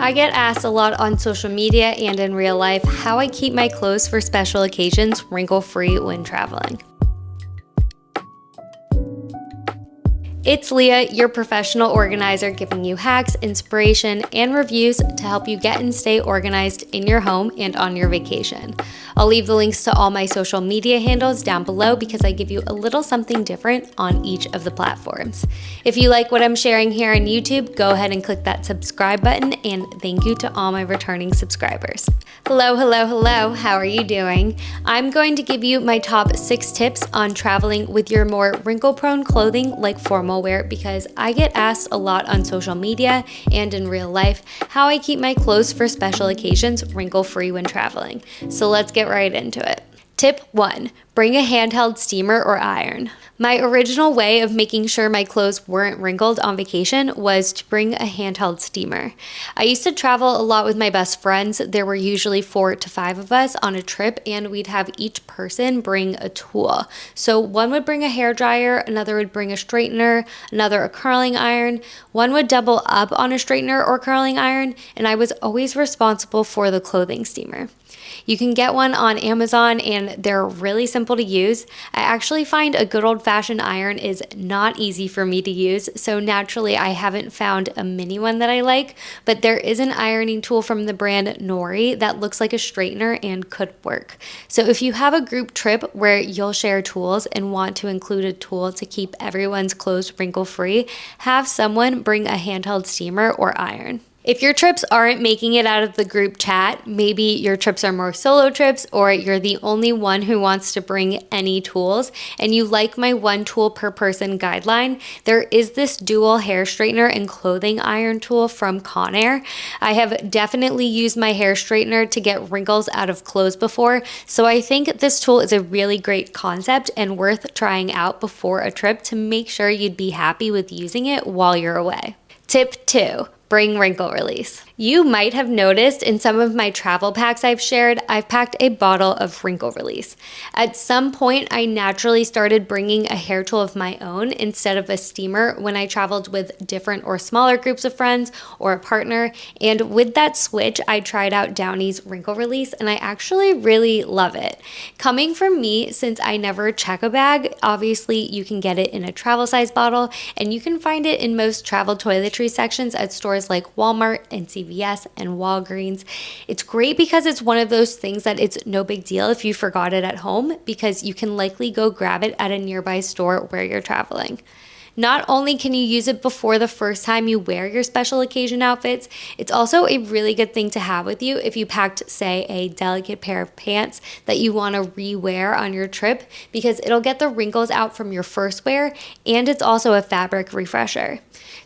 I get asked a lot on social media and in real life how I keep my clothes for special occasions wrinkle-free when traveling. It's Leah, your professional organizer, giving you hacks, inspiration, and reviews to help you get and stay organized in your home and on your vacation. I'll leave the links to all my social media handles down below because I give you a little something different on each of the platforms. If you like what I'm sharing here on YouTube, go ahead and click that subscribe button, and thank you to all my returning subscribers. Hello, hello, hello. How are you doing? I'm going to give you my top 6 tips on traveling with your more wrinkle-prone clothing like formal wear because I get asked a lot on social media and in real life how I keep my clothes for special occasions wrinkle-free when traveling. So let's get right into it. Tip 1. Bring a handheld steamer or iron. My original way of making sure my clothes weren't wrinkled on vacation was to bring a handheld steamer. I used to travel a lot with my best friends. There were usually 4 to 5 of us on a trip, and we'd have each person bring a tool. So one would bring a hairdryer, another would bring a straightener, another a curling iron. One would double up on a straightener or curling iron, and I was always responsible for the clothing steamer. You can get one on Amazon and they're really simple to use. I actually find a good old-fashioned iron is not easy for me to use, so naturally I haven't found a mini one that I like, but there is an ironing tool from the brand Nori that looks like a straightener and could work. So if you have a group trip where you'll share tools and want to include a tool to keep everyone's clothes wrinkle-free, have someone bring a handheld steamer or iron. If your trips aren't making it out of the group chat, maybe your trips are more solo trips or you're the only one who wants to bring any tools and you like my 1 tool per person guideline, there is this dual hair straightener and clothing iron tool from Conair. I have definitely used my hair straightener to get wrinkles out of clothes before, so I think this tool is a really great concept and worth trying out before a trip to make sure you'd be happy with using it while you're away. Tip 2. Bring wrinkle release. You might have noticed in some of my travel packs I've shared, I've packed a bottle of wrinkle release. At some point, I naturally started bringing a hair tool of my own instead of a steamer when I traveled with different or smaller groups of friends or a partner. And with that switch, I tried out Downy's wrinkle release and I actually really love it. Coming from me, since I never check a bag, obviously you can get it in a travel size bottle and you can find it in most travel toiletry sections at stores like Walmart and CVS and Walgreens. It's great because it's one of those things that it's no big deal if you forgot it at home because you can likely go grab it at a nearby store where you're traveling. Not only can you use it before the first time you wear your special occasion outfits, it's also a really good thing to have with you if you packed, say, a delicate pair of pants that you want to re-wear on your trip because it'll get the wrinkles out from your first wear and it's also a fabric refresher.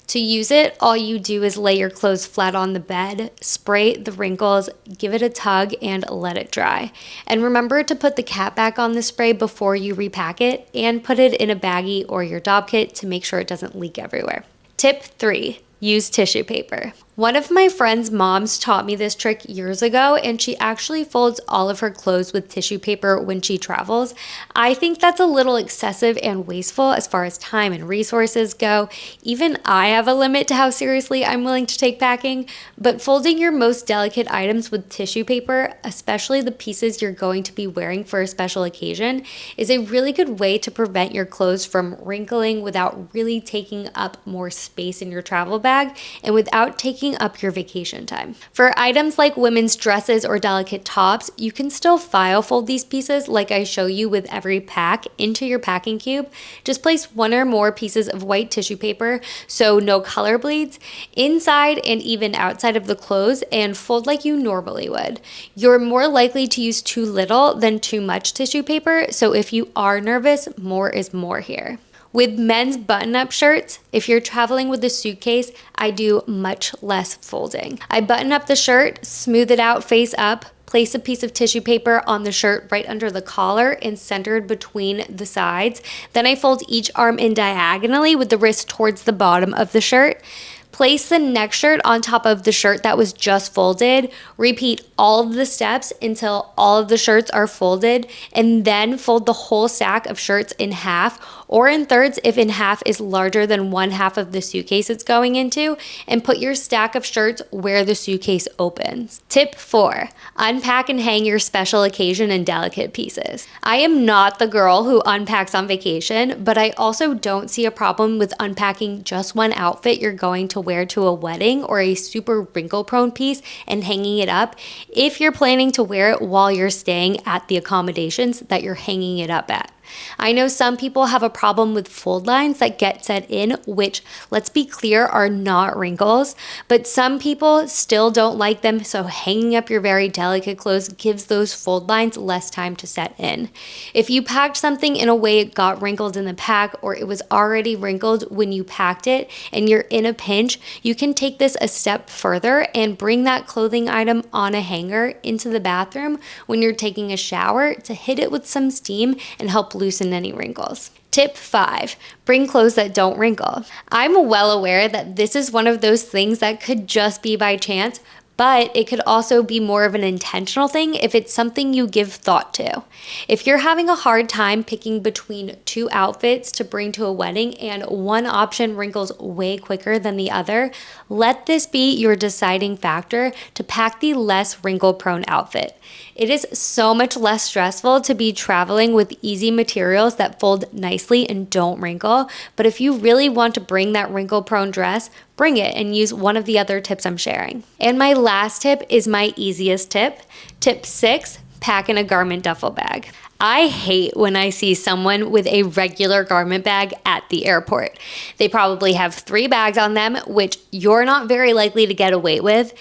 To use it, all you do is lay your clothes flat on the bed, spray the wrinkles, give it a tug, and let it dry. And remember to put the cap back on the spray before you repack it and put it in a baggie or your dob kit to make sure it doesn't leak everywhere. Tip 3. Use tissue paper. One of my friend's moms taught me this trick years ago, and she actually folds all of her clothes with tissue paper when she travels. I think that's a little excessive and wasteful as far as time and resources go. Even I have a limit to how seriously I'm willing to take packing, but folding your most delicate items with tissue paper, especially the pieces you're going to be wearing for a special occasion, is a really good way to prevent your clothes from wrinkling without really taking up more space in your travel bag and without taking up your vacation time. For items like women's dresses or delicate tops, you can still file fold these pieces like I show you with every pack into your packing cube. Just place 1 or more pieces of white tissue paper so no color bleeds inside and even outside of the clothes and fold like you normally would. You're more likely to use too little than too much tissue paper, so if you are nervous, more is more here. With men's button-up shirts, if you're traveling with a suitcase, I do much less folding. I button up the shirt, smooth it out face up, place a piece of tissue paper on the shirt right under the collar and centered between the sides. Then I fold each arm in diagonally with the wrist towards the bottom of the shirt. Place the next shirt on top of the shirt that was just folded. Repeat all of the steps until all of the shirts are folded, and then fold the whole stack of shirts in half or in thirds if in half is larger than one half of the suitcase it's going into, and put your stack of shirts where the suitcase opens. Tip 4, unpack and hang your special occasion and delicate pieces. I am not the girl who unpacks on vacation, but I also don't see a problem with unpacking just one outfit you're going to wear to a wedding or a super wrinkle-prone piece and hanging it up if you're planning to wear it while you're staying at the accommodations that you're hanging it up at. I know some people have a problem with fold lines that get set in, which, let's be clear, are not wrinkles, but some people still don't like them, so hanging up your very delicate clothes gives those fold lines less time to set in. If you packed something in a way it got wrinkled in the pack, or it was already wrinkled when you packed it and you're in a pinch, you can take this a step further and bring that clothing item on a hanger into the bathroom when you're taking a shower to hit it with some steam and help loosen any wrinkles. Tip 5, bring clothes that don't wrinkle. I'm well aware that this is one of those things that could just be by chance, but it could also be more of an intentional thing if it's something you give thought to. If you're having a hard time picking between two outfits to bring to a wedding and one option wrinkles way quicker than the other, let this be your deciding factor to pack the less wrinkle-prone outfit. It is so much less stressful to be traveling with easy materials that fold nicely and don't wrinkle, but if you really want to bring that wrinkle-prone dress, bring it and use one of the other tips I'm sharing. And my last tip is my easiest tip. Tip 6, pack in a garment duffel bag. I hate when I see someone with a regular garment bag at the airport. They probably have 3 bags on them, which you're not very likely to get away with.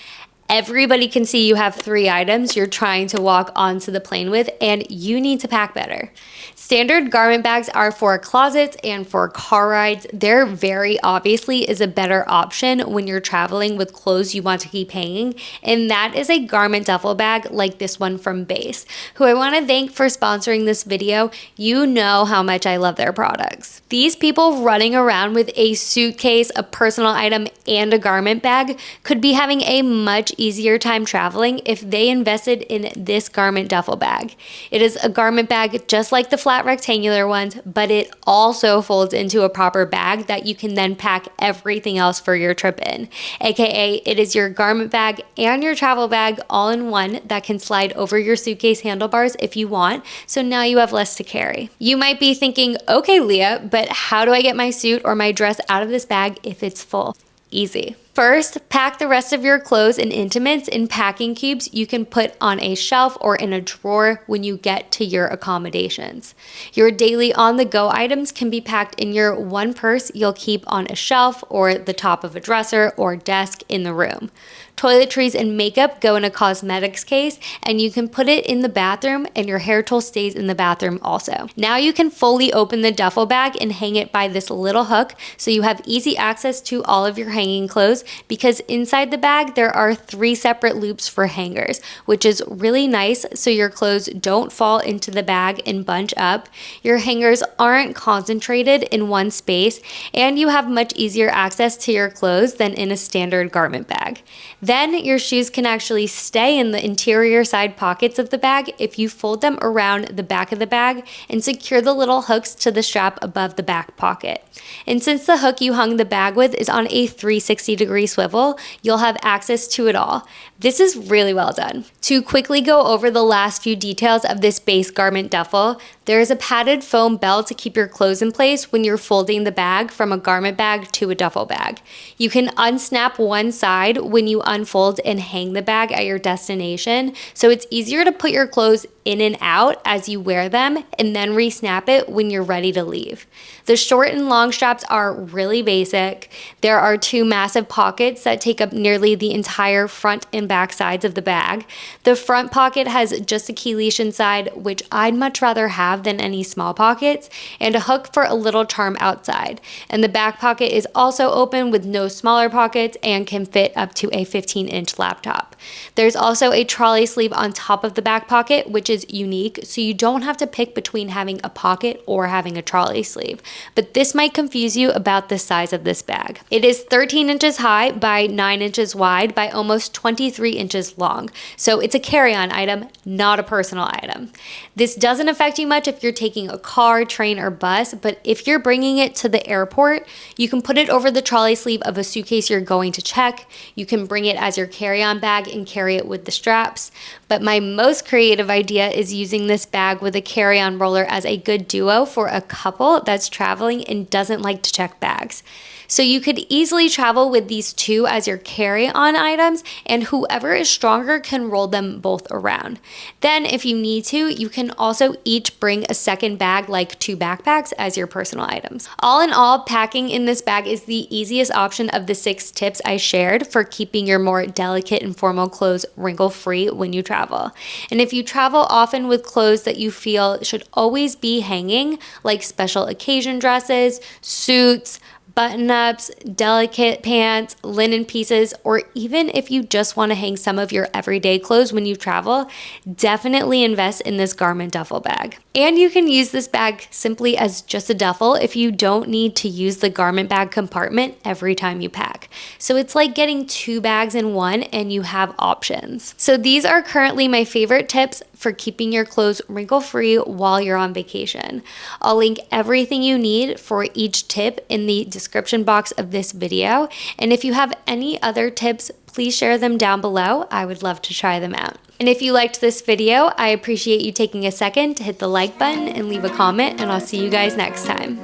Everybody can see you have 3 items you're trying to walk onto the plane with, and you need to pack better. Standard garment bags are for closets and for car rides. There very obviously is a better option when you're traveling with clothes you want to keep hanging, and that is a garment duffel bag like this one from Beis, who I want to thank for sponsoring this video. You know how much I love their products. These people running around with a suitcase, a personal item, and a garment bag could be having a much easier time traveling if they invested in this garment duffel bag. It is a garment bag just like the flat rectangular ones, but it also folds into a proper bag that you can then pack everything else for your trip in. AKA, it is your garment bag and your travel bag all in one that can slide over your suitcase handlebars if you want, so now you have less to carry. You might be thinking, okay, Leah, but how do I get my suit or my dress out of this bag if it's full? Easy. First, pack the rest of your clothes and intimates in packing cubes you can put on a shelf or in a drawer when you get to your accommodations. Your daily on-the-go items can be packed in your one purse you'll keep on a shelf or the top of a dresser or desk in the room. Toiletries and makeup go in a cosmetics case, and you can put it in the bathroom, and your hair tool stays in the bathroom also. Now you can fully open the duffel bag and hang it by this little hook so you have easy access to all of your hanging clothes, because inside the bag there are 3 separate loops for hangers, which is really nice so your clothes don't fall into the bag and bunch up. Your hangers aren't concentrated in one space, and you have much easier access to your clothes than in a standard garment bag. Then your shoes can actually stay in the interior side pockets of the bag if you fold them around the back of the bag and secure the little hooks to the strap above the back pocket. And since the hook you hung the bag with is on a 360-degree swivel, you'll have access to it all. This is really well done. To quickly go over the last few details of this Beis garment duffel, there is a padded foam belt to keep your clothes in place when you're folding the bag from a garment bag to a duffel bag. You can unsnap one side when you unfold and hang the bag at your destination, so it's easier to put your clothes in and out as you wear them and then re-snap it when you're ready to leave. The short and long straps are really basic. There are 2 massive pockets that take up nearly the entire front and back sides of the bag. The front pocket has just a key leash inside, which I'd much rather have than any small pockets, and a hook for a little charm outside. And the back pocket is also open with no smaller pockets and can fit up to a 15-inch laptop. There's also a trolley sleeve on top of the back pocket, which is unique, so you don't have to pick between having a pocket or having a trolley sleeve. But this might confuse you about the size of this bag. It is 13 inches high by 9 inches wide by almost 23 inches long. So it's a carry-on item, not a personal item. This doesn't affect you much if you're taking a car, train, or bus, but if you're bringing it to the airport, you can put it over the trolley sleeve of a suitcase you're going to check. You can bring it as your carry-on bag and carry it with the straps. But my most creative idea is using this bag with a carry-on roller as a good duo for a couple that's traveling and doesn't like to check bags. So you could easily travel with these two as your carry-on items, and whoever is stronger can roll them both around. Then if you need to, you can also each bring a second bag, like 2 backpacks, as your personal items. All in all, packing in this bag is the easiest option of the 6 tips I shared for keeping your more delicate and formal clothes wrinkle-free when you travel. And if you travel often with clothes that you feel should always be hanging, like special occasion dresses, suits, button-ups, delicate pants, linen pieces, or even if you just want to hang some of your everyday clothes when you travel, definitely invest in this garment duffel bag. And you can use this bag simply as just a duffel if you don't need to use the garment bag compartment every time you pack. So it's like getting 2 bags in one and you have options. So these are currently my favorite tips for keeping your clothes wrinkle-free while you're on vacation. I'll link everything you need for each tip in the description box of this video. And if you have any other tips, please share them down below. I would love to try them out. And if you liked this video, I appreciate you taking a second to hit the like button and leave a comment, and I'll see you guys next time.